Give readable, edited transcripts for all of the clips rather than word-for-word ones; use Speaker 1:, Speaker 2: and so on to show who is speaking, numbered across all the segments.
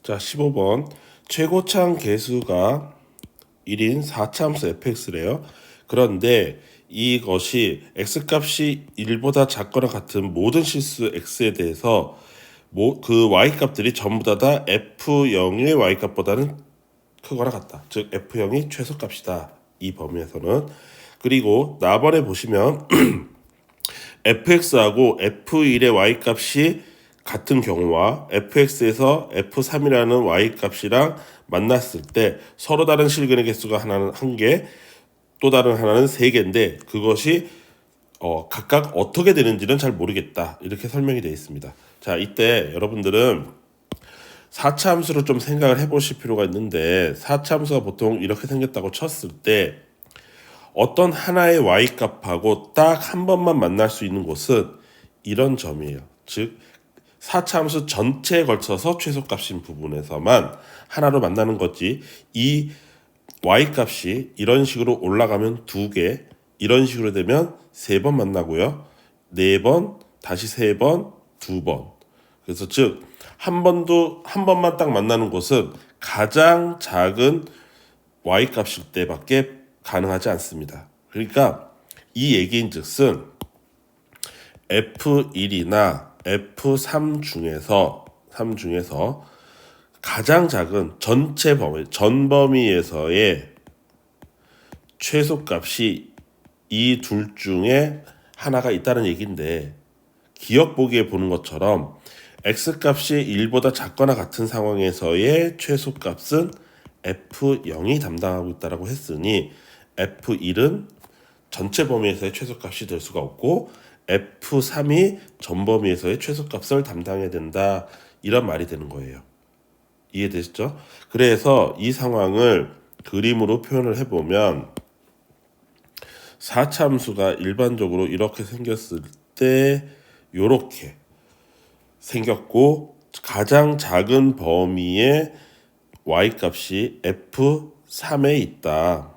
Speaker 1: 자, 15번. 최고창 개수가 1인 4차함수 fx래요. 그런데 이것이 x값이 1보다 작거나 같은 모든 실수 x에 대해서 그 y값들이 전부 다 f0의 y값보다는 크거나 같다. 즉 f0이 최소값이다. 이 범위에서는. 그리고 나번에 보시면 fx하고 f1의 y값이 같은 경우와 fx에서 f3이라는 y값이랑 만났을 때 서로 다른 실근의 개수가 하나는 1개, 또 다른 하나는 3개인데 그것이 각각 어떻게 되는지는 잘 모르겠다. 이렇게 설명이 되어 있습니다. 자, 이때 여러분들은 4차 함수로 좀 생각을 해보실 필요가 있는데 4차 함수가 보통 이렇게 생겼다고 쳤을 때 어떤 하나의 y값하고 딱 한 번만 만날 수 있는 곳은 이런 점이에요. 즉 4차 함수 전체에 걸쳐서 최소값인 부분에서만 하나로 만나는 거지, 이 y값이 이런 식으로 올라가면 2개, 이런 식으로 되면 3번 만나고요. 4번, 다시 3번, 2번. 그래서 즉 한 번만 딱 만나는 곳은 가장 작은 y값일 때밖에 가능하지 않습니다. 그러니까 이 얘기인즉슨 F1이나 F3 중에서 가장 작은 전체 범위, 전 범위에서의 최소값이 이 둘 중에 하나가 있다는 얘기인데, 기억 보기에 보는 것처럼 x값이 1보다 작거나 같은 상황에서의 최소값은 f0이 담당하고 있다고 했으니 f1은 전체 범위에서의 최소값이 될 수가 없고 f3이 전 범위에서의 최소값을 담당해야 된다, 이런 말이 되는 거예요. 이해되시죠? 그래서 이 상황을 그림으로 표현을 해보면 4차 함수가 일반적으로 이렇게 생겼을 때 이렇게 생겼고, 가장 작은 범위의 y값이 f3에 있다.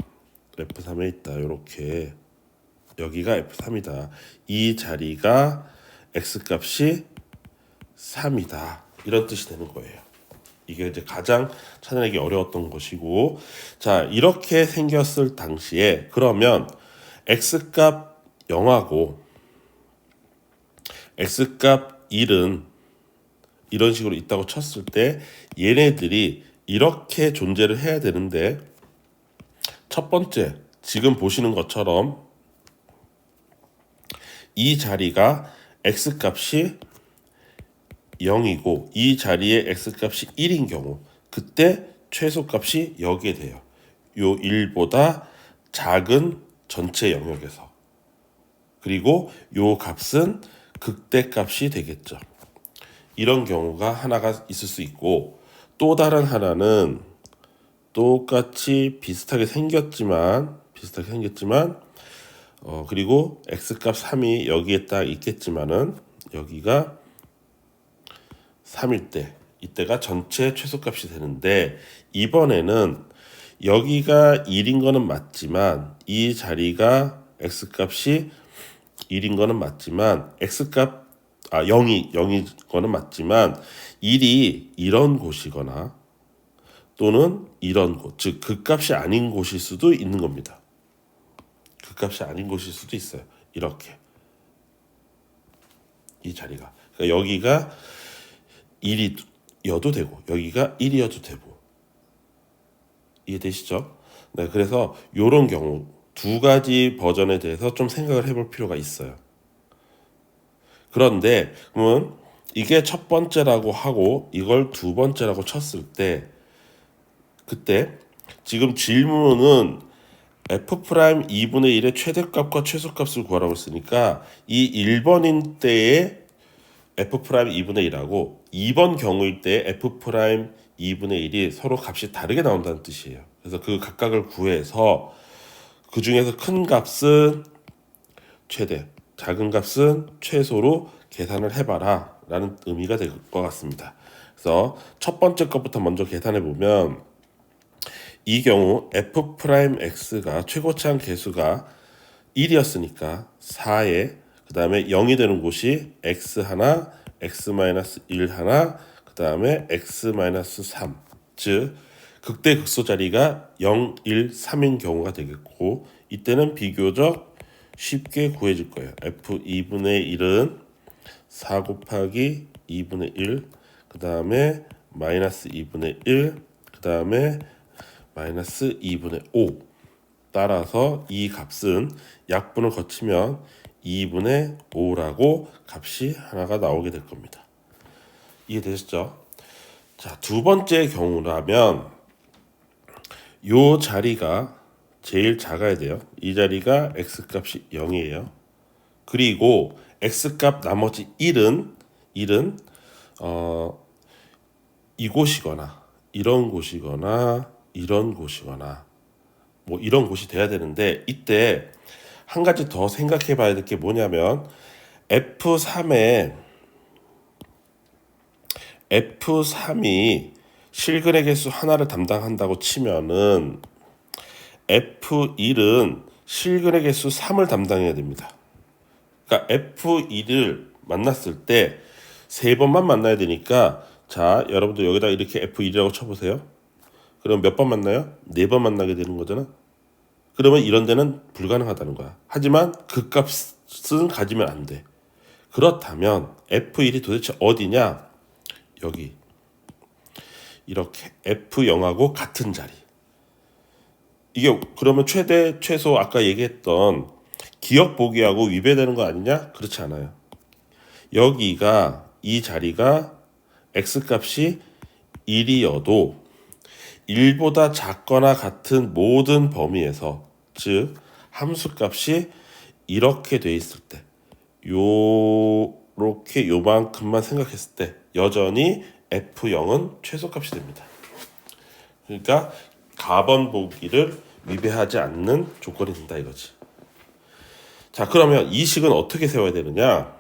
Speaker 1: f3에 있다. 이렇게 여기가 f3이다. 이 자리가 x값이 3이다. 이런 뜻이 되는 거예요. 이게 이제 가장 찾아내기 어려웠던 것이고, 자, 이렇게 생겼을 당시에 그러면 x값 0하고 x값 1은 이런 식으로 있다고 쳤을 때 얘네들이 이렇게 존재를 해야 되는데, 첫 번째 지금 보시는 것처럼 이 자리가 x값이 0이고 이 자리에 x값이 1인 경우, 그때 최소값이 여기에 돼요. 요 1보다 작은 전체 영역에서. 그리고 요 값은 극대값이 되겠죠. 이런 경우가 하나가 있을 수 있고, 또 다른 하나는 똑같이 비슷하게 생겼지만 그리고 x값 3이 여기에 딱 있겠지만은 여기가 3일 때, 이때가 전체 최소값이 되는데, 이번에는 여기가 1인 거는 맞지만 이 자리가 x값이 1인 거는 맞지만 0인 거는 맞지만 1이 이런 곳이거나 또는 이런 곳, 즉 극값이 아닌 곳일 수도 있는 겁니다. 극값이 아닌 곳일 수도 있어요. 이렇게 이 자리가, 그러니까 여기가 1이어도 되고 여기가 1이어도 되고. 이해되시죠? 네, 그래서 이런 경우 두 가지 버전에 대해서 좀 생각을 해볼 필요가 있어요. 그런데 그러면 이게 첫 번째라고 하고 이걸 두 번째라고 쳤을 때, 그때 지금 질문은 f' 2분의 1의 최대값과 최소값을 구하라고 했으니까 이 1번인 때의 f' 2분의 1하고 2번 경우일 때 f' 2분의 1이 서로 값이 다르게 나온다는 뜻이에요. 그래서 그 각각을 구해서 그 중에서 큰 값은 최대, 작은 값은 최소로 계산을 해봐라 라는 의미가 될 것 같습니다. 그래서 첫 번째 것부터 먼저 계산해 보면, 이 경우 f'x가 최고차항 개수가 1이었으니까 4에 그 다음에 0이 되는 곳이 x 하나, x-1 하나, 그 그 다음에 x-3, 즉 극대 극소 자리가 0, 1, 3인 경우가 되겠고, 이때는 비교적 쉽게 구해질 거예요. f 2분의 1은 4 곱하기 2분의 1, 그 다음에 마이너스 2분의 1, 그 다음에 마이너스 2분의 5. 따라서 이 값은 약분을 거치면 2분의 5라고 값이 하나가 나오게 될 겁니다. 이해되셨죠? 자, 두 번째 경우라면 요 자리가 제일 작아야 돼요. 이 자리가 x값이 0이에요. 그리고 x값 나머지 1은 이곳이거나 이런 곳이거나 이런 곳이거나 뭐 이런 곳이 돼야 되는데, 이때 한 가지 더 생각해 봐야 될 게 뭐냐면 F3이 실근의 개수 하나를 담당한다고 치면은 F1은 실근의 개수 3을 담당해야 됩니다. 그러니까 F1을 만났을 때 세 번만 만나야 되니까, 자, 여러분들 여기다 이렇게 F1이라고 쳐보세요. 그럼 몇 번 만나요? 네 번 만나게 되는 거잖아. 그러면 이런 데는 불가능하다는 거야. 하지만 그 값은 가지면 안 돼. 그렇다면 F1이 도대체 어디냐? 여기. 이렇게 F0하고 같은 자리. 이게 그러면 최대 최소 아까 얘기했던 기억 보기하고 위배되는 거 아니냐? 그렇지 않아요. 여기가 이 자리가 x값이 1이어도 1보다 작거나 같은 모든 범위에서, 즉 함수값이 이렇게 돼 있을 때, 요렇게 요만큼만 생각했을 때 여전히 F0은 최소값이 됩니다. 그러니까 가번 보기를 위배하지 않는 조건이 된다 이거지. 자, 그러면 이 식은 어떻게 세워야 되느냐?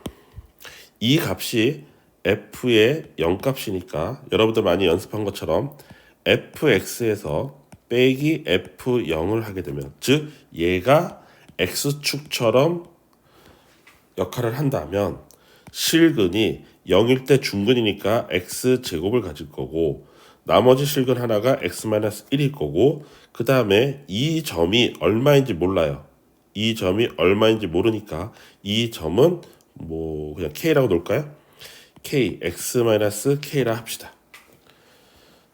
Speaker 1: 이 값이 f의 0값이니까 여러분들 많이 연습한 것처럼 fx에서 빼기 f0을 하게 되면, 즉 얘가 x축처럼 역할을 한다면 실근이 0일 때 중근이니까 x제곱을 가질 거고, 나머지 실근 하나가 x-1일 거고, 그 다음에 이 점이 얼마인지 몰라요. 이 점이 얼마인지 모르니까 이 점은 뭐 그냥 k라고 놓을까요? k, x-k라 합시다.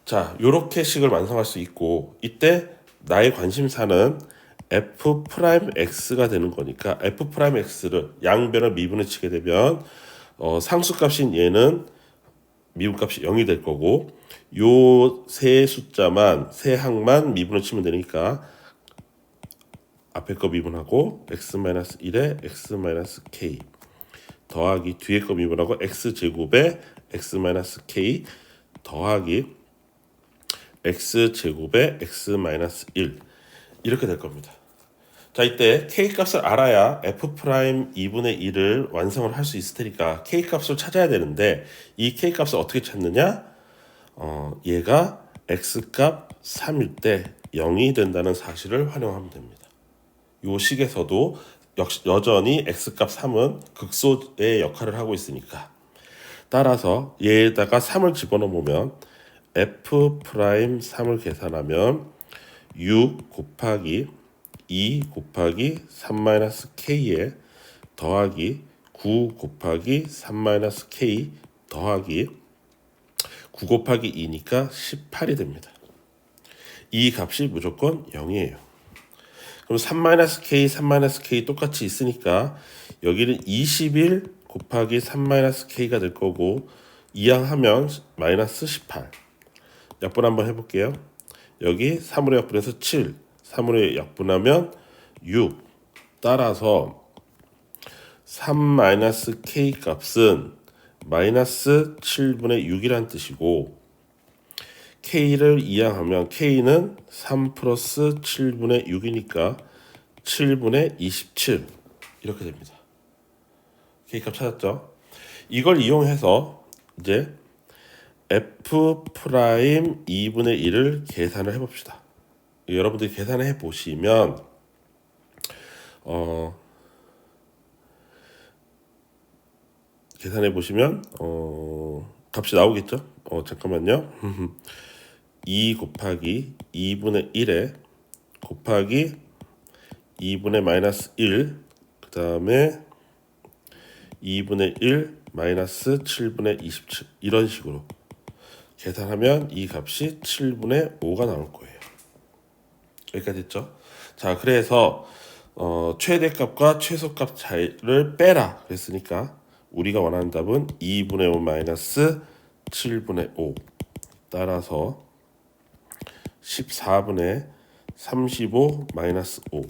Speaker 1: 자, 요렇게 식을 완성할 수 있고, 이때 나의 관심사는 f'x가 되는 거니까 f'x를 양변을 미분을 치게 되면 상수값인 얘는 미분값이 0이 될 거고, 요 세 숫자만, 세 항만 미분을 치면 되니까 앞에 거 미분하고 x-1에 x-k 더하기 뒤에 거 미분하고 x제곱에 x-k 더하기 x제곱에 x-1 이렇게 될 겁니다. 자, 이때 k값을 알아야 f'2분의 1을 완성을 할 수 있을 테니까 k값을 찾아야 되는데, 이 k값을 어떻게 찾느냐? 얘가 x값 3일 때 0이 된다는 사실을 활용하면 됩니다. 요 식에서도 여전히 x값 3은 극소의 역할을 하고 있으니까, 따라서 얘에다가 3을 집어넣으면 f'3을 계산하면 6 곱하기 2 곱하기 3-k에 더하기 9 곱하기 3-k 더하기 9 곱하기 2니까 18이 됩니다. 이 값이 무조건 0이에요. 그럼 3-k, 3-k 똑같이 있으니까 여기는 21 곱하기 3-k가 될 거고, 이항하면 마이너스 18. 약분 한번 해볼게요. 여기 3으로 약분해서 7, 3으로 약분하면 6. 따라서 3-k 값은 마이너스 7분의 6이란 뜻이고, k를 이항하면 k는 3 플러스 7분의 6이니까 7분의 27 이렇게 됩니다. k값 찾았죠? 이걸 이용해서 이제 f 프라임 2분의 1을 계산을 해봅시다. 여러분들이 계산을 해보시면 값이 나오겠죠? 잠깐만요. 2 곱하기 2분의 1에 곱하기 2분의 마이너스 1, 그 다음에 2분의 1 마이너스 7분의 27 이런 식으로 계산하면 이 값이 7분의 5가 나올 거예요. 여기까지 했죠. 자, 그래서 최대값과 최소값 차이를 빼라 그랬으니까 우리가 원하는 답은 2분의 5 마이너스 7분의 5 따라서 14분의 35 마이너스 5